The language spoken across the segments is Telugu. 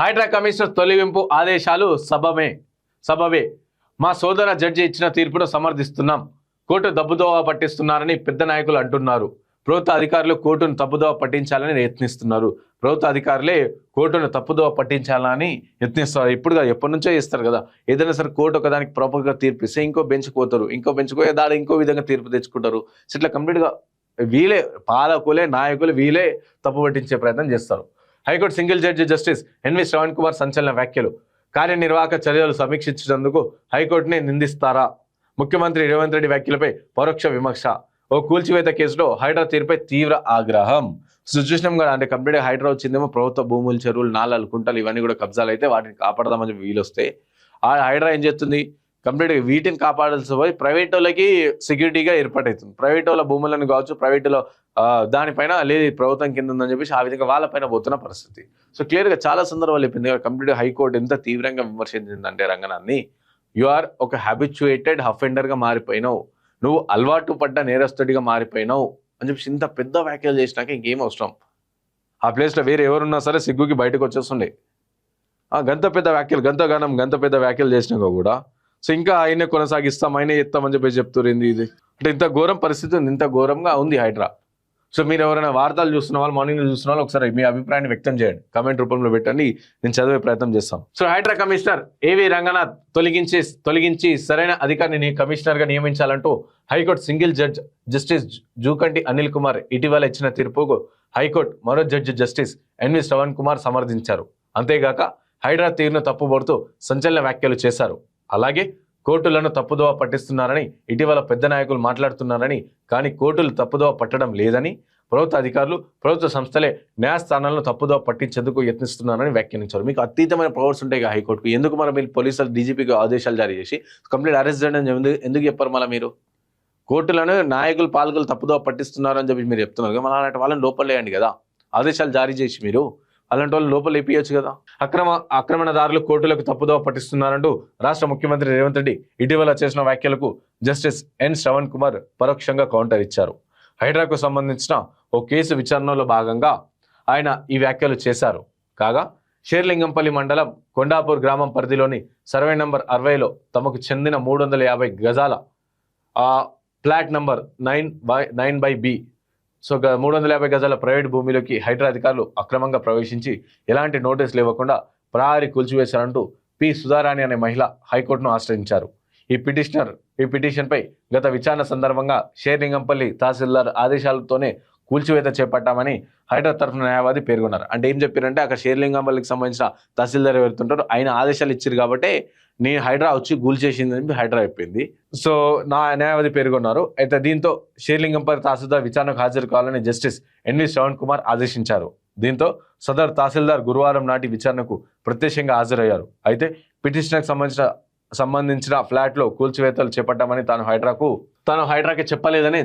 హైడ్రా కమిషనర్ తొలగింపు ఆదేశాలు సబబే మా సోదర జడ్జి ఇచ్చిన తీర్పును సమర్థిస్తున్నాం. కోర్టు తప్పుదోవ పట్టిస్తున్నారని పెద్ద నాయకులు అంటున్నారు. ప్రభుత్వ అధికారులు కోర్టును తప్పుదోవ పట్టించాలని యత్నిస్తున్నారు. ప్రభుత్వ అధికారులే కోర్టును తప్పుదోవ పట్టించాలని యత్నిస్తారు. ఇప్పుడు ఎప్పటి నుంచో చేస్తారు కదా. ఏదైనా సరే కోర్టు ఒకదానికి ప్రాపర్గా తీర్పు ఇస్తే ఇంకో బెంచ్కి పోతారు. ఇంకో బెంచ్కి పోయి దాని ఇంకో విధంగా తీర్పు తెచ్చుకుంటారు. ఇట్లా కంప్లీట్గా వీలే పాలకులే నాయకులు వీలే తప్పు పట్టించే ప్రయత్నం చేస్తారు. High court single judge justice N V Shravan Kumar సంచలన వ్యాఖ్యలు. కార్యనిర్వాహక చర్యలు సమీక్షించినందుకు హైకోర్టుని నిందిస్తారా? ముఖ్యమంత్రి రేవంత్ రెడ్డి వ్యాఖ్యలపై పరోక్ష విమర్శ. ఓ కూల్చివేత కేసులో హైడ్రా తీరుపై తీవ్ర ఆగ్రహం. చూసినాం కదా, అంటే కంప్లీట్గా హైడ్రా వచ్చిందేమో ప్రభుత్వ భూములు, చెరువులు, నాలాలు, కుంటలు ఇవన్నీ కూడా కబ్జాలు అయితే వాటిని కాపాడదామని చెప్పి వీలు వస్తే ఆ హైడ్రా ఏం చేస్తుంది, కంప్లీట్గా వీటిని కాపాడాల్సి పోయి ప్రైవేట్ వాళ్ళకి సెక్యూరిటీగా ఏర్పాటవుతుంది. ప్రైవేట్ వాళ్ళ భూములను కావచ్చు, ప్రైవేట్లో దానిపైన లేదు ప్రభుత్వం కింద ఉందని చెప్పేసి ఆ విధంగా వాళ్ళపైన పోతున్న పరిస్థితి. సో క్లియర్గా చాలా సందర్భాలు చెప్పింది. కంప్లీట్గా హైకోర్టు ఎంత తీవ్రంగా విమర్శించిందంటే రంగనాథ్ని, యు ఆర్ ఒక హ్యాబిచ్యుయేటెడ్ అఫెండర్గా మారిపోయినావు, నువ్వు అలవాటు పడ్డ నేరస్తుడిగా మారిపోయినావు అని చెప్పేసి ఇంత పెద్ద వ్యాఖ్యలు చేసినాక ఇంకేం అవసరం? ఆ ప్లేస్లో వేరే ఎవరున్నా సరే సిగ్గుకి బయటకు వచ్చేస్తుండే. గంత పెద్ద వ్యాఖ్యలు, గంత పెద్ద వ్యాఖ్యలు చేసినాక కూడా సో ఇంకా ఆయనే కొనసాగిస్తాం, ఆయనే ఎత్తామని చెప్పేసి చెప్తారు. ఏంది ఇది అంటే ఇంత ఘోరం పరిస్థితి ఉంది, ఇంత ఘోరంగా ఉంది హైడ్రా. సో మీరు ఎవరైనా వార్తలు చూస్తున్న వాళ్ళు, మార్నింగ్ చూస్తున్న వాళ్ళు ఒకసారి మీ అభిప్రాయాన్ని వ్యక్తం చేయండి, కామెంట్ రూపంలో పెట్టండి, నేను చదివే ప్రయత్నం చేస్తాం. సో హైడ్రా కమిషనర్ ఏవి రంగనాథ్ తొలగించి సరైన అధికారిని కమిషనర్గా నియమించాలంటూ high court single judge justice Jukanti Anil Kumar ఇటీవల ఇచ్చిన తీర్పుకు హైకోర్టు మరో judge justice N V Shravan Kumar సమర్థించారు. అంతేగాక హైడ్రా తీరును తప్పుబడుతూ సంచలన వ్యాఖ్యలు చేశారు. అలాగే కోర్టులను తప్పుదోవ పట్టిస్తున్నారని ఇటీవల పెద్ద నాయకులు మాట్లాడుతున్నారని, కానీ కోర్టులు తప్పుదోవ పట్టడం లేదని, ప్రభుత్వ అధికారులు ప్రభుత్వ సంస్థలే న్యాయస్థానాలను తప్పుదోవ పట్టించేందుకు యత్నిస్తున్నారని వ్యాఖ్యానించారు. మీకు అతీతమైన పవర్స్ ఉంటాయి కదా హైకోర్టుకు, ఎందుకు మరి మీరు పోలీసులు డీజీపీకి ఆదేశాలు జారీ చేసి కంప్లీట్ అరెస్ట్ చేయడం ఎందుకు చెప్పారు? మళ్ళీ మీరు కోర్టులను నాయకులు పాలకులు తప్పుదోవ పట్టిస్తున్నారు అని చెప్పి మీరు చెప్తున్నారు కదా, మళ్ళీ అలాంటి వాళ్ళని లోపల వేయండి కదా, ఆదేశాలు జారీ చేసి మీరు అలాంటి వాళ్ళు లోపల వేపియచ్చు కదా. ఆక్రమణదారులు కోర్టులకు తప్పుదోవ పట్టిస్తున్నారంటూ రాష్ట్ర ముఖ్యమంత్రి రేవంత్ రెడ్డి ఇటీవల చేసిన వ్యాఖ్యలకు జస్టిస్ ఎన్ శ్రవణ్ కుమార్ పరోక్షంగా కౌంటర్ ఇచ్చారు. హైడ్రాకు సంబంధించిన ఓ కేసు విచారణలో భాగంగా ఆయన ఈ వ్యాఖ్యలు చేశారు. కాగా షేర్లింగంపల్లి మండలం కొండాపూర్ గ్రామం పరిధిలోని సర్వే నంబర్ 60లో తమకు చెందిన 350 గజాల ఫ్లాట్ నంబర్ 9/B సో 350 గజాల ప్రైవేట్ భూమిలోకి హైడ్రా అధికారులు అక్రమంగా ప్రవేశించి ఎలాంటి నోటీసులు ఇవ్వకుండా ప్రహారీ కూల్చివేశారంటూ పి సుధారాణి అనే మహిళ హైకోర్టును ఆశ్రయించారు. ఈ పిటిషన్పై గత విచారణ సందర్భంగా షేర్లింగంపల్లి తహసీల్దార్ ఆదేశాలతోనే కూల్చివేత చేపట్టామని హైడ్రా తరఫున న్యాయవాది పేర్కొన్నారు. అంటే ఏం చెప్పారంటే అక్కడ షేర్లింగంపల్లికి సంబంధించిన తహసీల్దార్ ఎవరుతుంటారో ఆయన ఆదేశాలు ఇచ్చారు కాబట్టి నేను హైడ్రా వచ్చి గూల్ చేసిందని హైడ్రా చెప్పింది. సో నా న్యాయవాది పేర్కొన్నారు. అయితే దీంతో షేర్లింగంపల్లి తహసీల్దార్ విచారణకు హాజరు కావాలని జస్టిస్ ఎన్వి శ్రవణ్ కుమార్ ఆదేశించారు. దీంతో సదర్ తహసీల్దార్ గురువారం నాటి విచారణకు ప్రత్యక్షంగా హాజరయ్యారు. అయితే పిటిషన్కు సంబంధించిన ఫ్లాట్లో కూల్చివేతలు చేపట్టామని తాను హైడ్రాకి చెప్పలేదని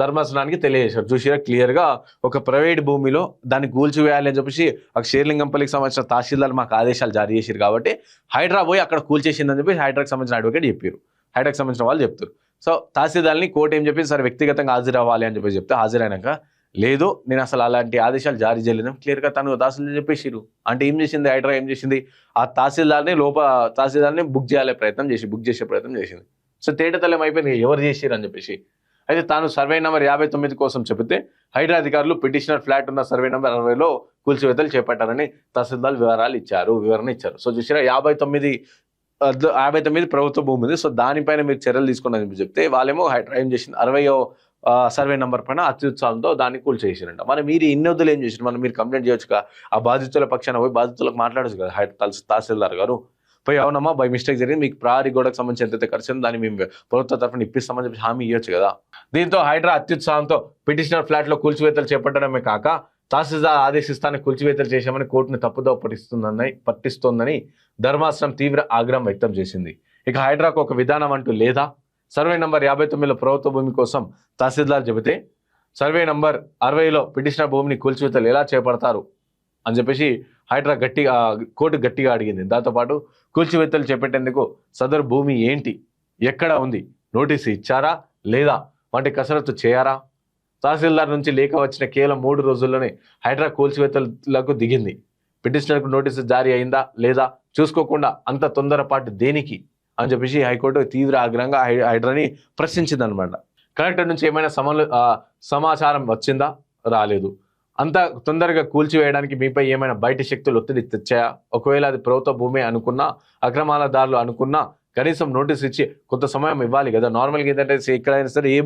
ధర్మాసనానికి తెలియజేశారు. చూసిరా క్లియర్గా ఒక ప్రైవేట్ భూమిలో దాన్ని కూల్చివేయాలి అని చెప్పేసి ఒక షేర్లింగంపల్లికి సంబంధించిన తహసీల్దార్ మాకు ఆదేశాలు జారీ చేశారు కాబట్టి హైడ్రా పోయి అక్కడ కూల్చేసిందని చెప్పి హైడ్రాకి సంబంధించిన అడ్వకేట్ చెప్పారు. హైడ్రాకి సంబంధించిన వాళ్ళు చెప్తారు. సో తహసీల్దార్ని కోర్టు ఏం చెప్పింది, సరే వ్యక్తిగతంగా హాజరవ్వాలి అని చెప్పి చెప్తే హాజరైనాక లేదు నేను అసలు అలాంటి ఆదేశాలు జారీ చేయలేదని క్లియర్గా తను తహసీల్దార్ చెప్పేసిరు. అంటే ఏం చేసింది హైడ్రా, ఏం చేసింది ఆ తహసీల్దార్ని బుక్ చేసే ప్రయత్నం చేసింది. సో తేటతలం అయిపోయింది ఎవరు చేసిరు అని చెప్పేసి. అయితే తాను సర్వే నెంబర్ 59 కోసం చెబితే హైడ్రా అధికారులు పిటిషనర్ ఫ్లాట్ ఉన్న సర్వే నెంబర్ 60లో కూల్చివేతలు చేపట్టారని తహసీల్దార్ వివరణ ఇచ్చారు. సో చూసిరా 59 ప్రభుత్వ భూమి ఉంది. సో దానిపైన మీరు చర్యలు తీసుకున్నారని చెప్పి చెప్తే వాళ్ళేమో హైడ్రా ఏం చేసింది 60వ సర్వే నెంబర్ పైన అత్యుత్సాహంతో దాన్ని కూల్చేసారంట. మరి మీరు ఇన్ని వద్దులు ఏం చేసారు, మీరు కంప్లైంట్ చేయొచ్చుగా, ఆ బాధితుల పక్షాన పోయి బాధితులకు మాట్లాడచ్చు కదా తహసీల్దార్ గారు పోయి, అవునమ్మా బై మిస్టేక్ జరిగింది, మీకు ప్రహారీ గోడకు సంబంధించి ఎంతైతే ఖర్చు ఉందో దాన్ని మేము ప్రభుత్వ తరఫున ఇప్పిస్తామని చెప్పి హామీ ఇవ్వచ్చు కదా. దీంతో హైడ్రా అత్యుత్సాహంతో పిటిషనర్ ఫ్లాట్లో కూల్చివేతలు చేపట్టడమే కాక తహసీల్దార్ ఆదేశిస్తాన్ని కూల్చివేతలు చేశామని కోర్టును తప్పుదోవ పట్టిస్తోందని ధర్మాసనం తీవ్ర ఆగ్రహం వ్యక్తం చేసింది. ఇక హైడ్రాకు ఒక విధానం అంటూ లేదా? సర్వే నంబర్ 59లో ప్రభుత్వ భూమి కోసం తహసీల్దార్ చెబితే సర్వే నంబర్ 60లో పిటిషనర్ భూమిని కూల్చివేతలు ఎలా చేపడతారు అని చెప్పేసి హైడ్రా కోర్టు గట్టిగా అడిగింది. దాంతోపాటు కూల్చివేతలు చేపట్టేందుకు సదరు భూమి ఏంటి, ఎక్కడ ఉంది, నోటీసు ఇచ్చారా లేదా వంటి కసరత్తు చేయారా? తహసీల్దార్ నుంచి లేఖ వచ్చిన కేవలం 3 రోజుల్లోనే హైడ్రా కూల్చివేతలకు దిగింది. పిటిషనర్కు నోటీసు జారీ అయిందా లేదా చూసుకోకుండా అంత తొందరపాటు దేనికి అని చెప్పేసి హైకోర్టు తీవ్ర ఆగ్రహంగా హైడ్రాని ప్రశ్నించింది అనమాట. కలెక్టర్ నుంచి ఏమైనా సమాచారం వచ్చిందా? రాలేదు. అంత తొందరగా కూల్చివేయడానికి మీపై ఏమైనా బయట శక్తులు ఒత్తిడి తెచ్చాయా? ఒకవేళ అది ప్రభుత్వ భూమి అనుకున్నా, అక్రమాలదారులు అనుకున్నా కనీసం నోటీస్ ఇచ్చి కొంత సమయం ఇవ్వాలి కదా. నార్మల్గా ఏంటంటే ఎక్కడైనా సరే ఏ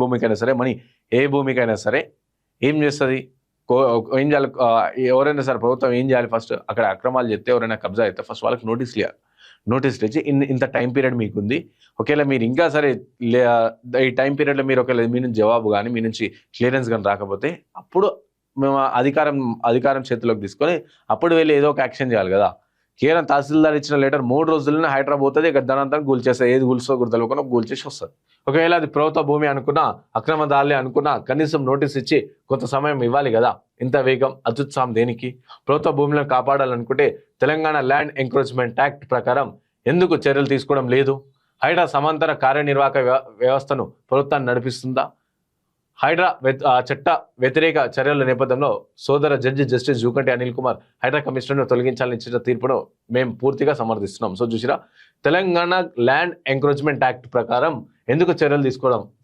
భూమికైనా సరే మనీ ఏ భూమికైనా సరే ఏం చేస్తుంది, ఏం చేయాలి, ఎవరైనా సరే ప్రభుత్వం ఏం చేయాలి, ఫస్ట్ అక్కడ అక్రమాలు చేస్తే ఎవరైనా కబ్జా అయితే ఫస్ట్ వాళ్ళకి నోటీసులు ఇవ్వాలి. నోటీసులు ఇచ్చి ఇంత టైం పీరియడ్ మీకు ఉంది, ఒకవేళ మీరు ఇంకా సరే ఈ టైం పీరియడ్లో మీరు ఒకవేళ మీ నుంచి జవాబు కానీ మీ నుంచి క్లియరెన్స్ కానీ రాకపోతే అప్పుడు మేము అధికారం చేతిలోకి తీసుకొని అప్పుడు వెళ్ళి ఏదో ఒక యాక్షన్ చేయాలి కదా. కేవలం తహసీల్దార్ ఇచ్చిన లెటర్ 3 రోజుల్లోనే హైడ్రా పోతుంది, ఇక్కడ ధనంతా కూల్చేస్తుంది, ఏది కూల్చో గుర్తలుకొని కూల్చేసి వస్తుంది. ఒకవేళ అది ప్రభుత్వ భూమి అనుకున్నా, అక్రమదారులే అనుకున్నా కనీసం నోటీస్ ఇచ్చి కొంత సమయం ఇవ్వాలి కదా. ఇంత వేగం, అత్యుత్సాహం దేనికి? ప్రభుత్వ భూములను కాపాడాలనుకుంటే తెలంగాణ ల్యాండ్ ఎంక్రోచ్మెంట్ యాక్ట్ ప్రకారం ఎందుకు చర్యలు తీసుకోవడం లేదు? హైడ్రా సమాంతర కార్యనిర్వాహక వ్యవస్థను ప్రభుత్వాన్ని నడిపిస్తుందా? హైడ్రా చట్ట వ్యతిరేక చర్యల నేపథ్యంలో సోదర జడ్జి జస్టిస్ జూకంటి అనిల్ కుమార్ హైడ్రా కమిషనర్ను తొలగించాలని ఇచ్చిన తీర్పును మేము పూర్తిగా సమర్థిస్తున్నాం. సో చూసిరా, తెలంగాణ ల్యాండ్ ఎంక్రోచ్మెంట్ యాక్ట్ ప్రకారం ఎందుకు చర్యలు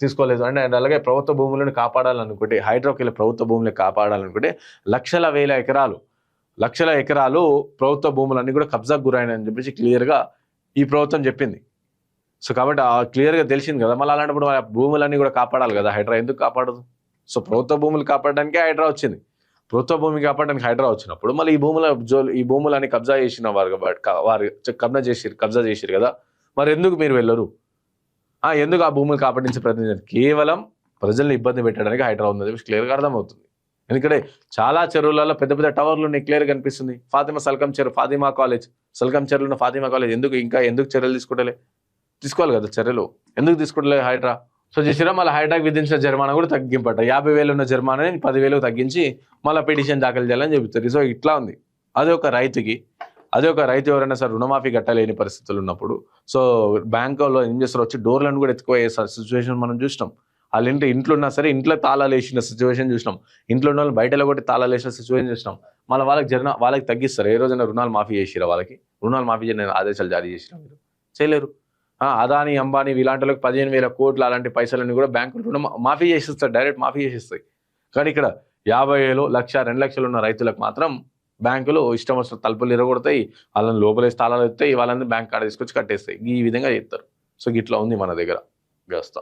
తీసుకోలేదు అంటే, అలాగే ప్రభుత్వ భూములను కాపాడాలనుకుంటే, హైడ్రాకి ప్రభుత్వ భూములను కాపాడాలనుకుంటే లక్షల ఎకరాలు ప్రభుత్వ భూములన్నీ కూడా కబ్జాకు గురైనని చెప్పేసి క్లియర్గా ఈ ప్రభుత్వం చెప్పింది. సో కాబట్టి క్లియర్గా తెలిసింది కదా. మళ్ళీ అలాంటప్పుడు భూములన్నీ కూడా కాపాడాలి కదా. హైడ్రా ఎందుకు కాపాడదు? సో ప్రభుత్వ భూములు కాపాడడానికే హైడ్రా వచ్చింది. ప్రభుత్వ భూమి కాపాడడానికి హైడ్రా వచ్చినప్పుడు మళ్ళీ ఈ భూములని కబ్జా చేసిన వారు కబ్జా చేసిరు కదా, మరి ఎందుకు మీరు వెళ్ళరు? ఎందుకు ఆ భూములు కాపాడించే ప్రయత్నం? కేవలం ప్రజల్ని ఇబ్బంది పెట్టడానికి హైడ్రా ఉంది క్లియర్గా అర్థమవుతుంది. ఎందుకంటే చాలా చెరువులలో పెద్ద పెద్ద టవర్లు ఉన్నాయి, క్లియర్గా కనిపిస్తుంది. ఫాతిమా కాలేజ్ సల్కం చెరువులో ఉన్న ఫాతిమా కాలేజ్ ఎందుకు చర్యలు తీసుకోవాలి కదా. చర్యలు ఎందుకు తీసుకోవట్లేదు హైడ్రా? సో చేసిరా, మళ్ళీ హైడ్రాకి విధించిన జరిమానా కూడా తగ్గింపట. 50,000 ఉన్న జరిమానాని 10,000 తగ్గించి మళ్ళీ పిటిషన్ దాఖలు చేయాలని చెబుతారు. సో ఇట్లా ఉంది. అదే ఒక రైతు ఎవరైనా సరే రుణమాఫీ కట్టలేని పరిస్థితులు ఉన్నప్పుడు సో బ్యాంకులో ఏం చేస్తారు, వచ్చి డోర్లను కూడా ఎత్తుకుపోయే సిచ్యువేషన్ మనం చూసినాం. వాళ్ళ ఇంట్లో ఉన్నా సరే ఇంట్లో తాళాలు వేసిన సిచ్యువేషన్ చూసినాం. ఇంట్లో ఉన్న వాళ్ళు బయటలో కూడా తాళాలు వేసిన సిచ్యువేషన్ చూసినాం. మళ్ళీ వాళ్ళకి తగ్గిస్తారు. ఏ రోజైనా రుణాలు మాఫీ చేసిరా? రుణాలు మాఫీ చేయని ఆదేశాలు జారీ చేసిరా? మీరు చేయలేరు. అదాని, అంబానీ ఇలాంటి 15,000 కోట్లు అలాంటి పైసలన్నీ కూడా బ్యాంకులు రుణం మాఫీ చేసేస్తారు, డైరెక్ట్ మాఫీ చేసేస్తాయి. కానీ ఇక్కడ 50,000, 1,00,000, 2,00,000 ఉన్న రైతులకు మాత్రం బ్యాంకులు ఇష్టం వచ్చిన తలుపులు ఇరగొడతాయి, వాళ్ళని లోపలేసి తాళాలు ఎత్తాయి, వాళ్ళని బ్యాంక్ కాడ తీసుకొచ్చి కట్టేస్తాయి. ఈ విధంగా చేస్తారు. సో ఇట్లా ఉంది మన దగ్గర వ్యవస్థ.